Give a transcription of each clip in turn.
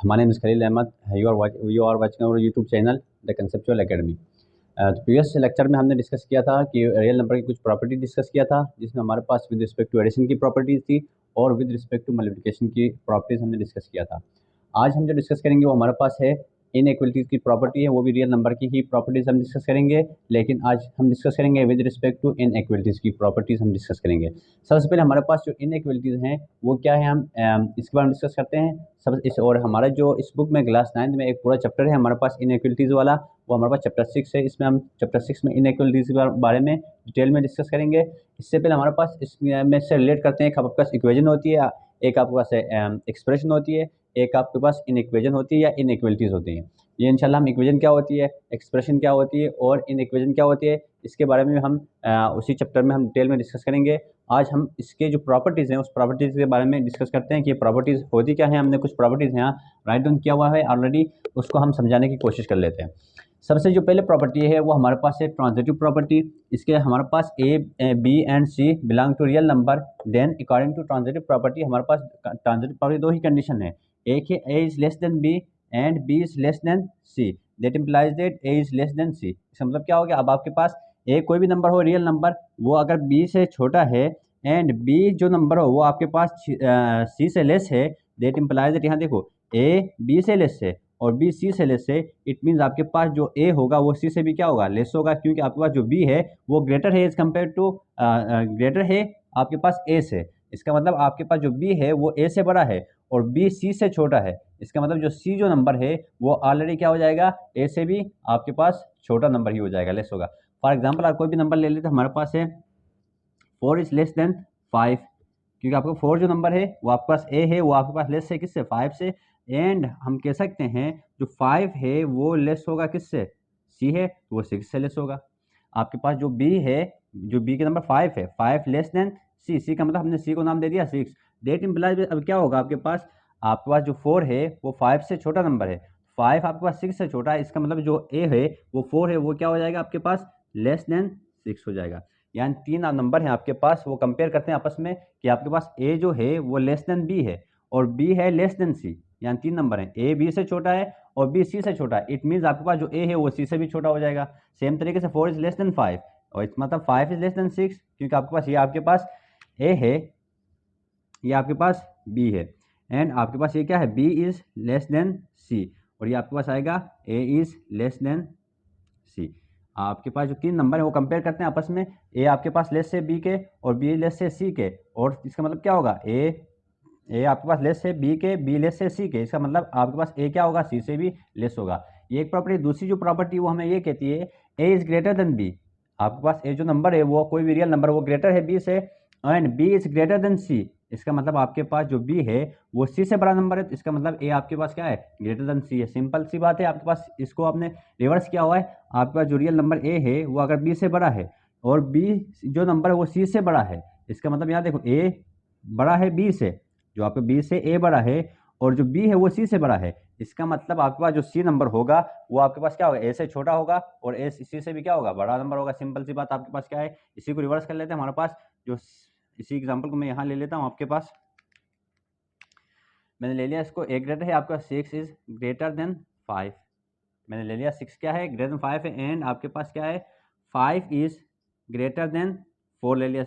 My name is Khalil Ahmed. You are watching our YouTube channel, The Conceptual Academy. तो previous lecture में हमने discuss किया था कि रियल नंबर की कुछ प्रॉपर्टी डिस्कस किया था, जिसमें हमारे पास विद रिस्पेक्ट टू एडिशन की प्रॉपर्टीज़ थी और विद रिस्पेक्ट टू मल्टीप्लिकेशन की प्रॉपर्टीज़ हमने डिस्कस किया था। आज हम जो डिस्कस करेंगे वो हमारे पास है इनइक्वलिटीज़ की प्रॉपर्टी है, वो भी रियल नंबर की ही प्रॉपर्टीज़ हम डिस्कस करेंगे, लेकिन आज हम डिस्कस करेंगे विद रिस्पेक्ट टू इनइक्वलिटीज़ की प्रॉपर्टीज़ हम डिस्कस करेंगे। सबसे पहले हमारे पास जो इनइक्वलिटीज़ हैं वो क्या है, हम इसके बारे में डिस्कस करते हैं। और हमारा जो इस बुक में क्लास 9 में एक पूरा चैप्टर है हमारे पास इनइक्वलिटीज़ वाला, वो हमारे पास चैप्टर 6 है। इसमें हम चैप्टर 6 में इनइक्वलिटीज़ के बारे में डिटेल में डिस्कस करेंगे। इससे पहले हमारे पास इसमें से रिलेट करते हैं, एक आपके पास इक्वेशन होती है, एक आपके पास एक्सप्रेशन होती है, एक आपके पास इनइक्वेशन होती है या इनइक्वलिटीज़ होती हैं। ये इंशाल्लाह हम इक्वेशन क्या होती है, एक्सप्रेशन क्या होती है और इनइक्वेशन क्या होती है, इसके बारे में हम उसी चैप्टर में हम डिटेल में डिस्कस करेंगे। आज हम इसके जो प्रॉपर्टीज़ हैं उस प्रॉपर्टीज़ के बारे में डिस्कस करते हैं कि ये प्रॉपर्टीज़ होती क्या है। हमने कुछ प्रॉपर्टीज़ यहाँ राइट डाउन किया हुआ है ऑलरेडी, उसको हम समझाने की कोशिश कर लेते हैं। सबसे जो पहले प्रॉपर्टी है वो हमारे पास है ट्रांजिटिव प्रॉपर्टी। इसके हमारे पास a, B and C belong to real number, then according to transitive property हमारे पास ट्रांजिटिव प्रॉपर्टी दो ही कंडीशन है, एक है a is less than b and b is less than c, that implies that a is less than c. इसका मतलब क्या हो गया, अब आपके पास ए कोई भी नंबर हो रियल नंबर, वो अगर बी से छोटा है एंड बी जो नंबर हो वो आपके पास सी से लेस है, दैट इम्प्लाइज दैट, यहाँ देखो ए बी से लेस है और बी सी से लेस है, इट मीन्स आपके पास जो ए होगा वो सी से भी क्या होगा, लेस होगा, क्योंकि आपके पास जो बी है वो ग्रेटर है एज कम्पेयर टू ग्रेटर है आपके पास ए से। इसका मतलब आपके पास जो बी है वो ए से बड़ा है और बी सी से छोटा है। इसका मतलब जो सी जो नंबर है वो ऑलरेडी क्या हो जाएगा, ए से भी आपके पास छोटा नंबर ही हो जाएगा, लेस होगा। फॉर एग्जाम्पल आप कोई भी नंबर ले लेते, हमारे पास है 4 इज लेस देन 5, क्योंकि आपको 4 जो नंबर है वो आपके पास ए है, वो आपके पास लेस है किससे, 5 से। एंड हम कह सकते हैं जो 5 है वो लेस होगा किससे, सी है, तो वो 6 से लेस होगा। आपके पास जो बी है, जो बी के नंबर 5 है, 5 लेस देन सी, सी का मतलब हमने सी को नाम दे दिया 6, डेट इम्प्लाइज। अब क्या होगा, आपके पास जो 4 है वो 5 से छोटा नंबर है, 5 आपके पास 6 से छोटा है, इसका मतलब जो ए है वो 4 है, वो क्या हो जाएगा आपके पास लेस देन 6 हो जाएगा। यानी तीन नंबर हैं आपके पास, वो कंपेयर करते हैं आपस में कि आपके पास ए जो है वो लेस देन बी है और बी है लेस देन सी, यानी तीन नंबर हैं, ए बी से छोटा है और बी सी से छोटा है। इट मीन्स आपके पास जो ए है वो सी से भी छोटा हो जाएगा। सेम तरीके से 4 इज लेस देन 5 और इसका मतलब 5 इज लेस देन 6, क्योंकि आपके पास ये आपके पास ए है, ये आपके पास बी है, एंड आपके पास ये क्या है, बी इज लेस देन सी, और ये आपके पास आएगा ए इज लेस देन सी। आपके पास जो तीन नंबर है वो कंपेयर करते हैं आपस में, ए आपके पास लेस से बी के और बी लेस से सी के, और इसका मतलब क्या होगा, ए आपके पास लेस से बी के, बी लेस से सी के, इसका मतलब आपके पास ए क्या होगा, सी से भी लेस होगा। ये एक प्रॉपर्टी। दूसरी जो प्रॉपर्टी वो हमें ये कहती है a is greater than b. आपके पास ए जो नंबर है वो कोई भी रियल नंबर वो ग्रेटर है बी से, and b is greater than c. इसका मतलब आपके पास जो बी है वो सी से बड़ा नंबर है, तो इसका मतलब ए आपके पास क्या है, ग्रेटर देन सी है। सिंपल सी बात है, आपके पास इसको आपने रिवर्स किया हुआ है। आपके पास जो रियल नंबर ए है वो अगर बी से बड़ा है और बी जो नंबर है वो सी से बड़ा है, इसका मतलब यहाँ देखो ए बड़ा है बी से, जो आपके बी से ए बड़ा है और जो बी है वो सी से बड़ा है, इसका मतलब आपके पास जो सी नंबर होगा वो आपके पास क्या होगा, ए से छोटा होगा और ए सी से भी क्या होगा, बड़ा नंबर होगा। सिंपल सी बात आपके पास क्या है, इसी को रिवर्स कर लेते हैं। हमारे पास जो इसी एग्जांपल को मैं यहाँ ले लेता हूँ, आपके पास मैंने ले लिया इसको, ए ग्रेटर है आपका 6 इज ग्रेटर देन 5, मैंने ले लिया 6 क्या है, ग्रेटर देन 5 है, एंड आपके पास क्या है 5 इज ग्रेटर देन 4 ले लिया।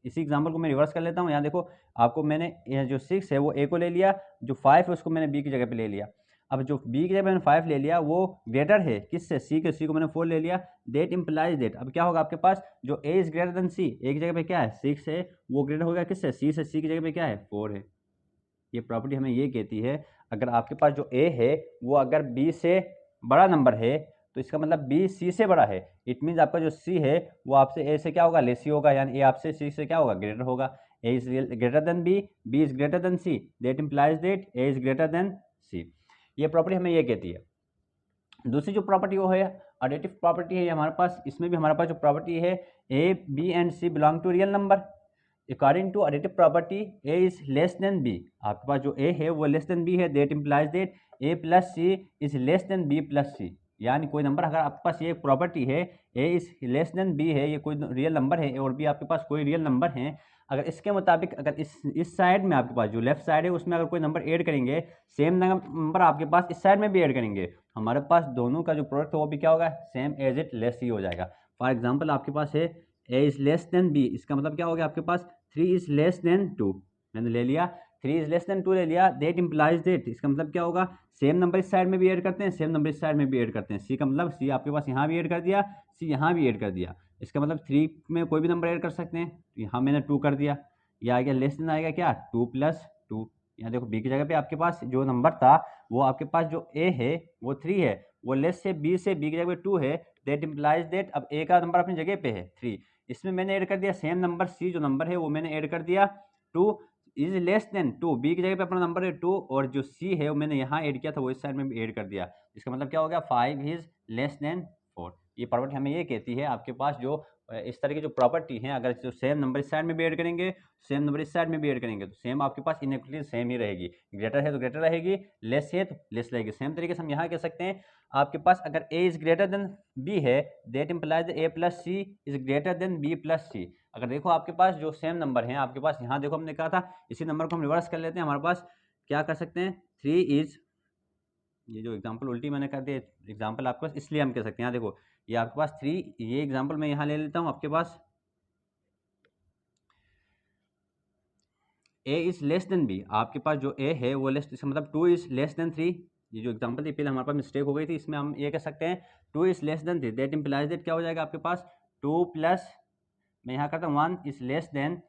इसी एग्जांपल को मैं रिवर्स कर लेता हूँ। यहाँ देखो आपको मैंने यह जो 6 है वो ए को ले लिया, जो 5 है उसको मैंने बी की जगह पे ले लिया। अब जो बी की जगह मैंने 5 ले लिया वो ग्रेटर है किससे, सी के, सी को मैंने 4 ले लिया, डेट इम्प्लाइज डेट। अब क्या होगा आपके पास, जो ए इज ग्रेटर देन सी, ए की जगह पे क्या है 6 है, वो ग्रेटर होगा किससे, सी से, सी की जगह पे क्या है 4 है। ये प्रॉपर्टी हमें ये कहती है अगर आपके पास जो ए है वो अगर बी से बड़ा नंबर है तो इसका मतलब बी सी से बड़ा है, इट मीन्स आपका जो सी है वो आपसे ए से क्या होगा, लेस ही होगा, यानी ए आपसे सी से क्या होगा, ग्रेटर होगा। A is greater than b, b is greater than c, that implies that a is greater than c. ये प्रॉपर्टी हमें ये कहती है। दूसरी जो प्रॉपर्टी वो है एडिटिव प्रॉपर्टी है हमारे पास। इसमें भी हमारे पास जो प्रॉपर्टी है a B and C belong to real number, according to additive property a is less than b. आपके पास जो ए है वो लेस देन बी है, that implies that a plus c is less than b plus c. यानी कोई number अगर आपके पास ये एक प्रॉपर्टी है a is less than B है, ये कोई रियल नंबर है और भी आपके पास कोई रियल नंबर है, अगर इसके मुताबिक अगर इस साइड में आपके पास जो लेफ्ट साइड है उसमें अगर कोई नंबर ऐड करेंगे, सेम नंबर आपके पास इस साइड में भी ऐड करेंगे, हमारे पास दोनों का जो प्रोडक्ट है वो भी क्या होगा, सेम एज इट लेस ही हो जाएगा। फॉर एग्जाम्पल आपके पास है a is less than B, इसका मतलब क्या हो गया आपके पास 3 इज लेस देन 2, मैंने ले लिया 3 इज लेस देन 2 ले लिया, दैट इम्प्लाइज दैट, इसका मतलब क्या होगा, सेम नंबर इस साइड में भी ऐड करते हैं, सेम नंबर इस साइड में भी ऐड करते हैं, सी का मतलब सी आपके पास यहाँ भी ऐड कर दिया, सी यहाँ भी ऐड कर दिया, इसका मतलब 3 में कोई भी नंबर ऐड कर सकते हैं, यहाँ मैंने 2 कर दिया, ये आ गया लेस देन आएगा क्या 2 + 2, यहाँ देखो बी की जगह पे आपके पास जो नंबर था वो आपके पास जो ए है वो 3 है, वो लेस से बी की जगह पे 2 है, दैट इम्प्लाइज दैट, अब ए का नंबर अपनी जगह पे है 3, इसमें मैंने ऐड कर दिया सेम नंबर सी जो नंबर है वो मैंने ऐड कर दिया 2 इज लेस देन 2, बी की जगह पे अपना नंबर है 2 और जो सी है वो मैंने यहाँ ऐड किया था वो इस साइड में भी ऐड कर दिया, इसका मतलब क्या हो गया 5 इज लेस देन 4। ये प्रॉपर्टी हमें ये कहती है आपके पास जो इस तरह की जो प्रॉपर्टी है, अगर जो सेम नंबर इस साइड में भी ऐड करेंगे, सेम नंबर इस साइड में भी ऐड करेंगे तो सेम आपके पास इनइक्वालिटी सेम ही रहेगी, ग्रेटर है तो ग्रेटर रहेगी, लेस है तो लेस रहेगी। सेम तरीके से हम यहाँ कह सकते हैं आपके पास अगर a is greater then b है, that implies a + c is greater then b + c। अगर देखो आपके पास जो सेम नंबर हैं आपके पास, यहाँ देखो हमने कहा था इसी नंबर को हम रिवर्स कर लेते हैं, हमारे पास क्या कर सकते हैं 3 इज, ये जो एग्जांपल उल्टी मैंने कर दिया एग्जांपल आपके पास, इसलिए हम कह सकते हैं यहाँ देखो ये आपके पास 3, ये एग्जांपल मैं यहाँ ले लेता हूँ आपके पास a is less then b, आपके पास जो a है वो लेस, इसका मतलब 2 इज लेस देन 3, ये जो एग्जांपल थी पहले हमारे पास मिस्टेक हो गई थी, इसमें हम ये कह सकते हैं 2 is less then 3, that implies that क्या हो जाएगा आपके पास 2 प्लस, मैं यहाँ करता हूँ 1 इज लेस देन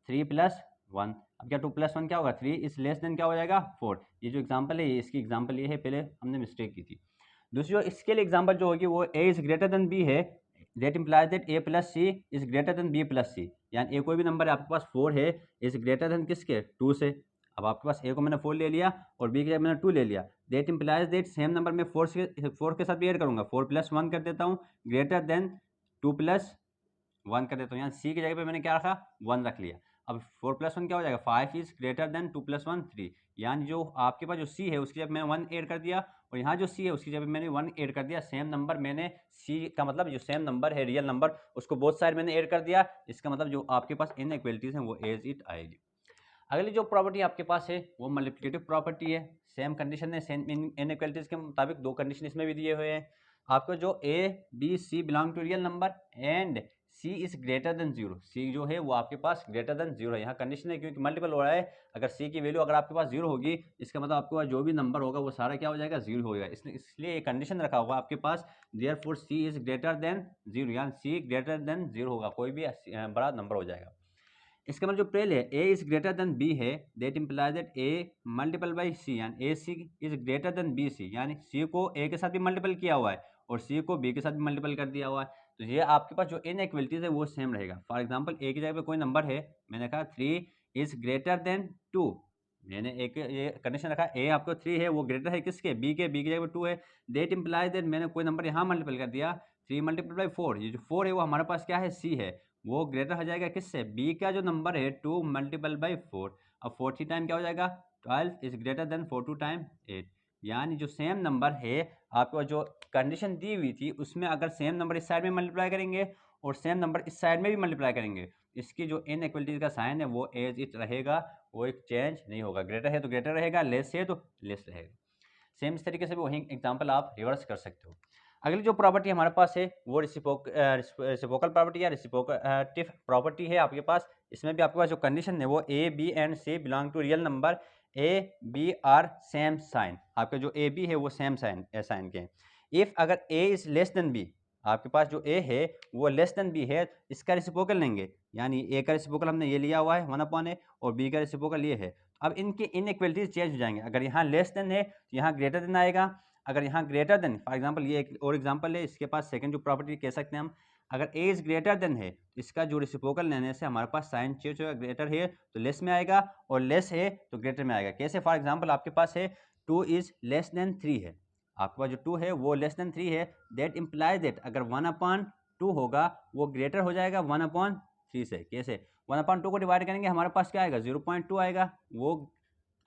3 + 1, अब क्या 2 + 1 क्या होगा 3 इज लेस देन क्या हो जाएगा 4। ये जो एग्जांपल है इसकी एग्जांपल ये है, पहले हमने मिस्टेक की थी। दूसरी जो इसके लिए एग्जांपल जो होगी वो a is greater then b है, that implies that a + c is greater then b + c, यानी a कोई भी नंबर है आपके पास 4 है इज ग्रेटर देन किसके 2 से, अब आपके पास a को मैंने 4 ले लिया और b की जगह मैंने 2 ले लिया, that implies that same number में 4 के साथ भी ऐड करूंगा, 4 + 1 कर देता हूँ, ग्रेटर देन 2 + 1 कर देता हूँ, यहाँ सी की जगह पे मैंने क्या रखा 1 रख लिया, अब 4 + 1 क्या हो जाएगा 5 इज ग्रेटर देन 2 + 1 3, यानी जो आपके पास जो सी है उसकी जगह मैंने 1 ऐड कर दिया और यहाँ जो सी है उसकी जगह मैंने 1 ऐड कर दिया, सेम नंबर मैंने सी का मतलब जो सेम नंबर है रियल नंबर उसको बोथ साइड मैंने ऐड कर दिया, इसका मतलब जो आपके पास इनइक्वालिटीज हैं वो एज इट आएगी। अगली जो प्रॉपर्टी आपके पास है वो मल्टीप्लिकेटिव प्रॉपर्टी है, सेम कंडीशन है, सेम इनइक्वालिटीज के मुताबिक 2 कंडीशन इसमें भी दिए हुए हैं, आपको जो a b c belong to real number and c is greater than 0, c जो है वो आपके पास ग्रेटर देन 0 है, यहाँ कंडीशन है क्योंकि मल्टीपल हो रहा है, अगर c की वैल्यू अगर आपके पास 0 होगी इसका मतलब आपके पास जो भी नंबर होगा वो सारा क्या हो जाएगा 0 होगा, इसलिए ये कंडीशन रखा होगा आपके पास therefore c is greater than 0, यानी c ग्रेटर देन 0 होगा, कोई भी बड़ा नंबर हो जाएगा। इसका मतलब जो पहले है a is greater then b है, that implies that a multiple by c, यानी a c is greater then b c, यानी c को a के साथ भी मल्टीपल किया हुआ है और c को b के साथ भी मल्टीपल कर दिया हुआ है, तो ये आपके पास जो इनइक्वालिटीज है वो सेम रहेगा। फॉर एग्जांपल a की जगह पे कोई नंबर है, मैंने कहा 3 इज ग्रेटर देन 2, मैंने एक ये कंडीशन रखा a आपको 3 है वो ग्रेटर है किसके b की जगह पे 2 है, दैट इम्प्लाइज दैट मैंने कोई नंबर यहाँ मल्टीपल कर दिया 3 × 4, ये जो 4 है वो हमारे पास क्या है c है, वो ग्रेटर हो जाएगा किससे b का जो नंबर है 2 × 4, अब 4 3 टाइम क्या हो जाएगा 12 इज ग्रेटर देन 4 2 टाइम 8, यानी जो सेम नंबर है आपको जो कंडीशन दी हुई थी उसमें अगर सेम नंबर इस साइड में मल्टीप्लाई करेंगे और सेम नंबर इस साइड में भी मल्टीप्लाई करेंगे, इसकी जो इनइक्वालिटीज का साइन है वो एज इट रहेगा, वो एक चेंज नहीं होगा, ग्रेटर है तो ग्रेटर रहेगा, लेस है तो लेस रहेगा। सेम इस तरीके से भी वही एग्जाम्पल आप रिवर्स कर सकते हो। अगली जो प्रॉपर्टी हमारे पास है वो रेसिप्रोकल प्रॉपर्टी या रेसिप्रोकेटिव प्रॉपर्टी है आपके पास, इसमें भी आपके पास जो कंडीशन है वो A B and C belong to real number, A B are same sign, आपका जो ए बी है वो सेम साइन साइन के हैं। इफ अगर ए इज लेस देन बी, आपके पास जो ए है वो लेस देन बी है, इसका रेसिप्रोकल लेंगे, यानी ए का रेसिप्रोकल हमने ये लिया हुआ है 1/a और बी का रेसिप्रोकल ये है, अब इनकी इनइक्वालिटीज चेंज हो जाएंगे, अगर यहाँ लेस देन है तो यहाँ ग्रेटर देन आएगा, अगर यहाँ ग्रेटर देन, फॉर एग्जांपल ये एक और एग्जांपल है इसके पास सेकंड जो प्रॉपर्टी कह सकते हैं हम, अगर ए इज ग्रेटर देन है इसका जो रेसिप्रोकल लेने से हमारे पास साइन चेंज होगा, ग्रेटर है तो लेस में आएगा और लेस है तो ग्रेटर में आएगा। कैसे, फॉर एग्जांपल आपके पास है 2 इज लेस देन 3 है, आपके पास जो 2 है वो लेस देन 3 है, दैट इम्प्लाइज दैट अगर 1/2 होगा वो ग्रेटर हो जाएगा 1/3 से। कैसे, 1/2 को डिवाइड करेंगे हमारे पास क्या आएगा 0.2 आएगा, वो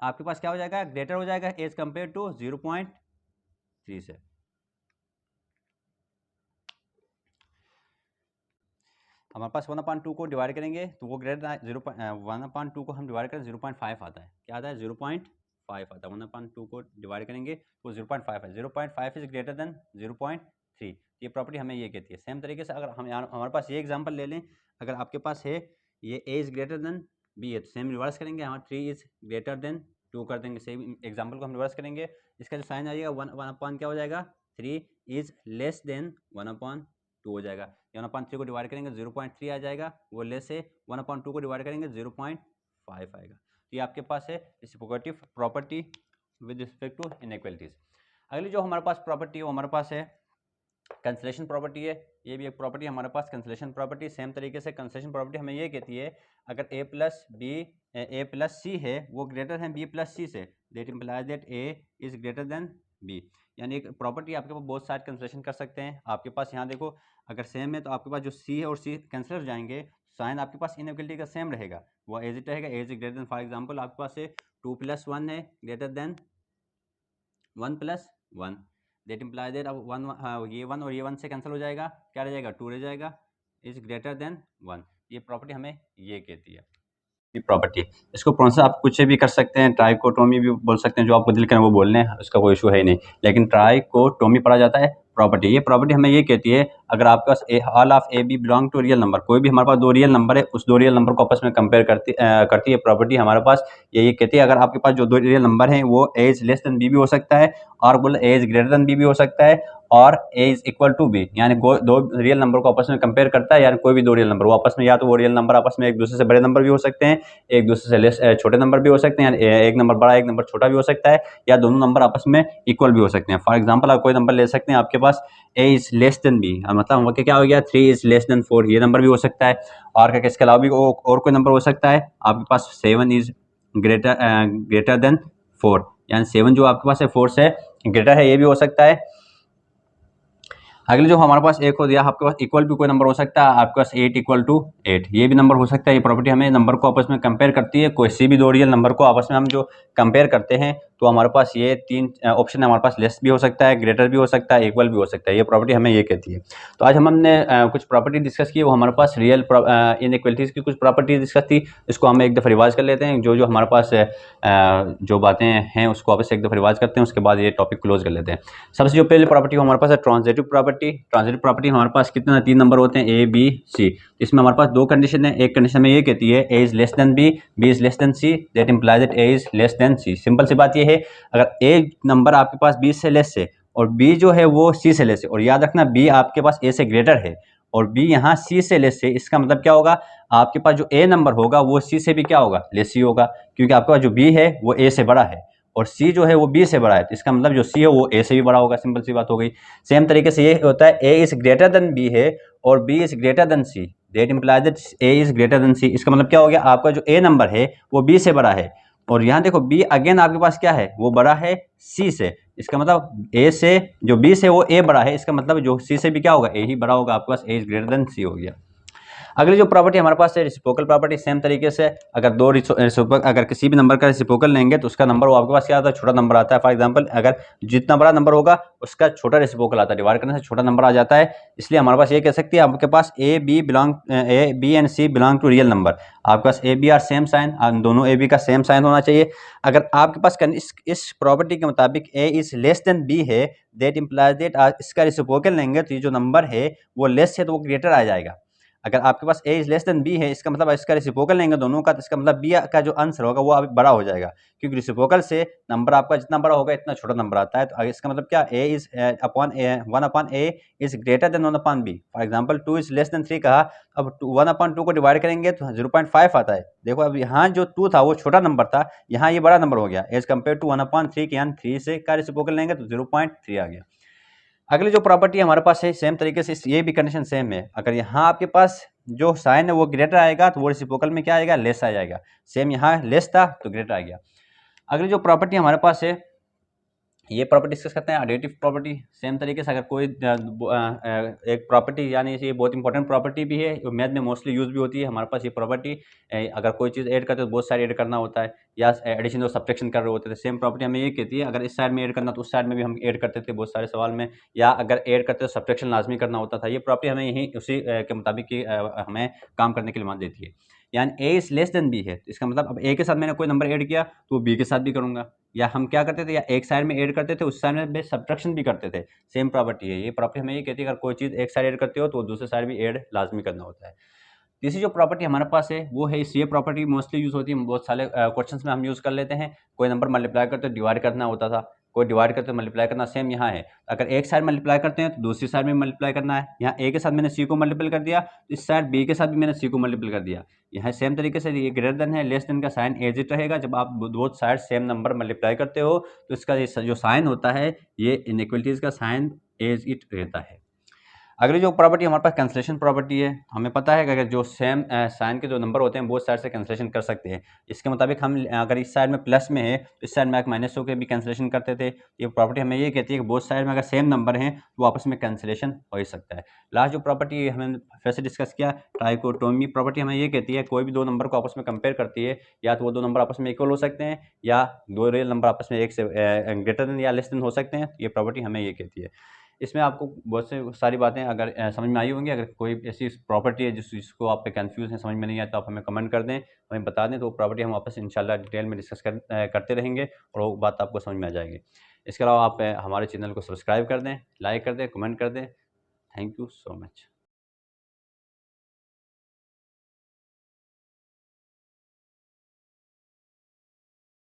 आपके पास क्या हो जाएगा ग्रेटर हो जाएगा एज कम्पेयर टू 0.3 से। हमारे पास 1/2 को डिवाइड करेंगे तो वो ग्रेटर 1/2 को हम डिवाइड करें 0.5 आता है। क्या आता है? 0.5 आता है। 1/2 को डिवाइड करेंगे तो 0.5 है। 0.5 इज ग्रेटर देन 0.3। ये प्रॉपर्टी हमें ये कहती है। सेम तरीके से अगर हम हमारे पास ये एग्जांपल ले लें, अगर आपके पास है ये a is greater then b है तो सेम रिवर्स करेंगे, हमारा 3 इज ग्रेटर देन 2 कर देंगे। सेम एग्जांपल को हम रिवर्स करेंगे, इसका जो साइन आएगा 1 क्या हो जाएगा? 3 इज लेस देन 1/2 हो जाएगा। 1/3 को डिवाइड करेंगे 0.3 आ जाएगा, वो लेस है। 1/2 को डिवाइड करेंगे 0.5 आएगा। तो ये आपके पास है reciprocative property with respect to inequalities. अगली जो हमारे पास प्रॉपर्टी है वो हमारे पास है कैंसलेशन प्रॉपर्टी है। ये भी एक प्रॉपर्टी हमारे पास कैंसलेशन प्रॉपर्टी। सेम तरीके से कैंसलेशन प्रॉपर्टी हमें ये कहती है अगर a प्लस सी है वो ग्रेटर है b प्लस सी से, that implies that a is greater then b। यानी एक प्रॉपर्टी आपके पास बहुत साइड कैंसलेशन कर सकते हैं। आपके पास यहाँ देखो अगर सेम है तो आपके पास जो c है और c कैंसिल हो जाएंगे, साइन आपके पास इनइक्वालिटी का सेम रहेगा, वो एज इट रहेगा। As greater than, for example आपके पास है 2 + 1 है greater than 1 + 1, that implies that अब ये 1 और ये 1 से कैंसिल हो जाएगा, क्या रह जाएगा? 2 रह जाएगा, इज ग्रेटर देन 1। ये प्रॉपर्टी हमें ये कहती है प्रॉपर्टी। इसको प्रोनाउंस आप कुछ भी कर सकते हैं, ट्राइकोटोमी भी बोल सकते हैं, जो आपको दिल करें वो बोल लें, उसका कोई इशू है ही नहीं। लेकिन ट्राइकोटोमी पढ़ा जाता है प्रॉपर्टी। ये प्रॉपर्टी हमें ये कहती है अगर आपके पास all of a b belong to real number, कोई भी हमारे पास दो रियल नंबर है, उस दो रियल नंबर को आपस में कंपेयर करती है प्रॉपर्टी हमारे पास ये कहती है अगर आपके पास जो दो रियल नंबर हैं वो ए इज लेस देन बी भी हो सकता है, और बोल ए इज ग्रेटर देन बी भी हो सकता है, और ए इज इक्वल टू बी, यानी दो रियल नंबर को आपस में कंपेयर करता है। यानी कोई भी दो रियल नंबर वो आपस में, या तो वो रियल नंबर आपस में एक दूसरे से बड़े नंबर भी हो सकते हैं, एक दूसरे से लेस छोटे नंबर भी हो सकते हैं, यानी एक नंबर बड़ा एक नंबर छोटा भी हो सकता है, या दोनों नंबर आपस में इक्वल भी हो सकते हैं। फॉर एग्जाम्पल आप कोई नंबर ले सकते हैं आपके पास a is less then b, मतलब क्या हो गया 3 इज लेस देन 4, ये नंबर भी हो सकता है। और क्या इसके अलावा भी और कोई नंबर हो सकता है आपके पास 7 इज ग्रेटर देन 4, यानी 7 जो आपके पास है 4 से ग्रेटर है, ये भी हो सकता है। अगले जो हमारे पास एक हो दिया आपके पास इक्वल भी कोई नंबर हो सकता है आपके पास 8 = 8, ये भी नंबर हो सकता है। ये प्रॉपर्टी हमें नंबर को आपस में कंपेयर करती है, कोई सी भी दो रियल नंबर को आपस में हम जो कंपेयर करते हैं तो हमारे पास ये तीन ऑप्शन है, हमारे पास लेस भी हो सकता है, ग्रेटर भी हो सकता है, इक्वल भी हो सकता है। ये प्रॉपर्टी हमें ये कहती है। तो आज हमने कुछ प्रॉपर्टी डिस्कस की, वो हमारे पास रियल इनइक्वालिटीज़ की कुछ प्रॉपर्टी डिस्कस थी। इसको हम एक दफ़ा रिवाइज कर लेते हैं, जो हमारे पास जो बातें हैं उसको आपस एक दफ़ा रिवाइज करते हैं, उसके बाद ये टॉपिक क्लोज कर लेते हैं। सबसे जो पहले प्रॉपर्टी हमारे पास है ट्रांजिटिव प्रॉपर्टी। ट्रांजिटिव प्रॉपर्टी हमारे पास कितने 3 नंबर होते हैं ए बी सी। इसमें हमारे पास दो कंडीशन है, एक कंडीशन में ये कहती है a is less than b, b is less than c, that implies that a is less than c. Simple सी बात ये है अगर ए नंबर आपके पास बी से लेस है और बी जो है वो सी से लेस है, और याद रखना बी आपके पास ए से ग्रेटर है और बी यहाँ सी से लेस है, इसका मतलब क्या होगा आपके पास जो ए नंबर होगा वो सी से भी क्या होगा? लेस ही होगा, क्योंकि आपके पास जो बी है वो ए से बड़ा है और सी जो है वो बी से बड़ा है, तो इसका मतलब जो सी है वो ए से भी बड़ा होगा। सिंपल सी बात हो गई। सेम तरीके से ये होता है a is greater than B है और b is greater than c, that implies that a is greater than c. इसका मतलब क्या हो गया आपका जो ए नंबर है वो बी से बड़ा है, और यहाँ देखो बी अगेन आपके पास क्या है? वो बड़ा है सी से। इसका मतलब ए से जो बी से वो ए बड़ा है, इसका मतलब जो सी से भी क्या होगा? ए ही बड़ा होगा। आपके पास ए इज ग्रेटर देन सी हो गया। अगली जो प्रॉपर्टी हमारे पास है रेसिप्रोकल प्रॉपर्टी। सेम तरीके से अगर दो अगर किसी भी नंबर का रेसिप्रोकल लेंगे तो उसका नंबर वो आपके पास क्या आता है? छोटा नंबर आता है। फॉर एग्जांपल अगर जितना बड़ा नंबर होगा उसका छोटा रेसिप्रोकल आता है, डिवाइड करने से छोटा नंबर आ जाता है। इसलिए हमारे पास ये कह सकते हैं आपके पास a B and C belong to real number. आपके पास a B are same sign, दोनों ए बी का सेम साइन होना चाहिए। अगर आपके पास इस प्रॉपर्टी के मुताबिक a is less than B है, दैट इंप्लाइज दैट इसका रेसिप्रोकल लेंगे तो ये जो नंबर है वो लेस है तो वो ग्रेटर आ जाएगा। अगर आपके पास a is less then b है, इसका मतलब इसका रेसिप्रोकल लेंगे दोनों का, तो इसका मतलब b का जो आंसर होगा वो अभी बड़ा हो जाएगा, क्योंकि रेसिप्रोकल से नंबर आपका जितना बड़ा होगा इतना छोटा नंबर आता है। तो इसका मतलब क्या? a is upon 1/a is greater then 1/b। For example 2 is less then 3 कहा, अब 1/2 को डिवाइड करेंगे तो 0.5 आता है। देखो अब यहाँ जो 2 था वो छोटा नंबर था, यहाँ ये बड़ा नंबर हो गया एज कम्पेयर टू 1/3 के, यानी 3 से का रेसिप्रोकल लेंगे तो 0.3 आ गया। अगली जो प्रॉपर्टी हमारे पास है सेम तरीके से ये भी कंडीशन सेम है। अगर यहाँ आपके पास जो साइन है वो ग्रेटर आएगा तो वो रेसिप्रोकल में क्या आएगा? लेस आ जाएगा। सेम यहाँ लेस था तो ग्रेटर आ गया। अगली जो प्रॉपर्टी हमारे पास है ये प्रॉपर्टी डिस्कस करते हैं। एडिटिव प्रॉपर्टी सेम तरीके से, अगर कोई एक प्रॉपर्टी, यानी ये बहुत इंपॉर्टेंट प्रॉपर्टी भी है, मैथ में मोस्टली यूज़ भी होती है हमारे पास ये प्रॉपर्टी। अगर कोई चीज़ ऐड करते हैं तो बहुत सारी ऐड करना होता है, या एडिशन और सब्ट्रैक्शन कर रहे होते थे। सेम प्रॉपर्टी हमें ये कहती है अगर इस साइड में ऐड करना तो उस साइड में भी हम ऐड करते थे बहुत सारे सवाल में, या अगर ऐड करते तो सब्ट्रैक्शन लाजमी करना होता था। ये प्रॉपर्टी हमें यही उसी के मुताबिक हमें काम करने के लिए मान देती है। यानी A is less than B है, इसका मतलब अब ए के साथ मैंने कोई नंबर ऐड किया तो बी के साथ भी करूँगा, या हम क्या करते थे, या एक साइड में ऐड करते थे उस साइड में सब्ट्रैक्शन भी करते थे। सेम प्रॉपर्टी है ये। प्रॉपर्टी हमें ये कहती है अगर कोई चीज़ एक साइड ऐड करते हो तो दूसरे साइड भी ऐड लाजमी करना होता है। तीसरी जो प्रॉपर्टी हमारे पास है वो है, ये प्रॉपर्टी मोस्टली यूज़ होती है बहुत सारे क्वेश्चंस में हम यूज़ कर लेते हैं। कोई नंबर मल्टीप्लाई करते तो डिवाइड करना होता था, कोई डिवाइड करते मल्टीप्लाई करना। सेम यहाँ है, अगर एक साइड मल्टीप्लाई करते हैं तो दूसरी साइड में मल्टीप्लाई करना है। यहाँ ए के साथ मैंने सी को मल्टीपल कर दिया, तो इस साइड बी के साथ भी मैंने सी को मल्टीपल कर दिया। यहाँ सेम तरीके से ये ग्रेटर देन है, लेस देन का साइन एज इट रहेगा। जब आप दो साइड सेम नंबर मल्टीप्लाई करते हो तो इसका जो साइन होता है ये इनइक्वलिटीज़ का साइन एज इट रहता है। अगली जो प्रॉपर्टी हमारे पास कैंसलेशन प्रॉपर्टी है। हमें पता है कि अगर जो सेम साइन के जो नंबर होते हैं बोथ साइड से कैंसलेशन कर सकते हैं। इसके मुताबिक हम अगर इस साइड में प्लस में है तो इस साइड में एक माइनस होकर भी कैंसलेशन करते थे। ये प्रॉपर्टी हमें ये कहती है कि बोथ साइड में अगर सेम नंबर हैं तो आपस में कैंसलेशन हो ही सकता है। लास्ट जो प्रॉपर्टी हमें फिर से डिस्कस किया, ट्राइकोटोमी प्रॉपर्टी हमें ये कहती है कोई भी दो नंबर को आपस में कंपेयर करती है, या तो वो दो नंबर आपस में इक्वल हो सकते हैं या दो रियल नंबर आपस में एक से ग्रेटर देन या लेस देन हो सकते हैं। ये प्रॉपर्टी हमें ये कहती है। इसमें आपको बहुत से सारी बातें अगर समझ में आई होंगी। अगर कोई ऐसी प्रॉपर्टी है जिसको आप पे कंफ्यूज हैं, समझ में नहीं आया, तो आप हमें कमेंट कर दें, हमें बता दें, तो वो प्रॉपर्टी हम वापस इंशाल्लाह डिटेल में डिस्कस करते रहेंगे और वो बात आपको समझ में आ जाएगी। इसके अलावा आप हमारे चैनल को सब्सक्राइब कर दें, लाइक कर दें, कमेंट कर दें। Thank you so much.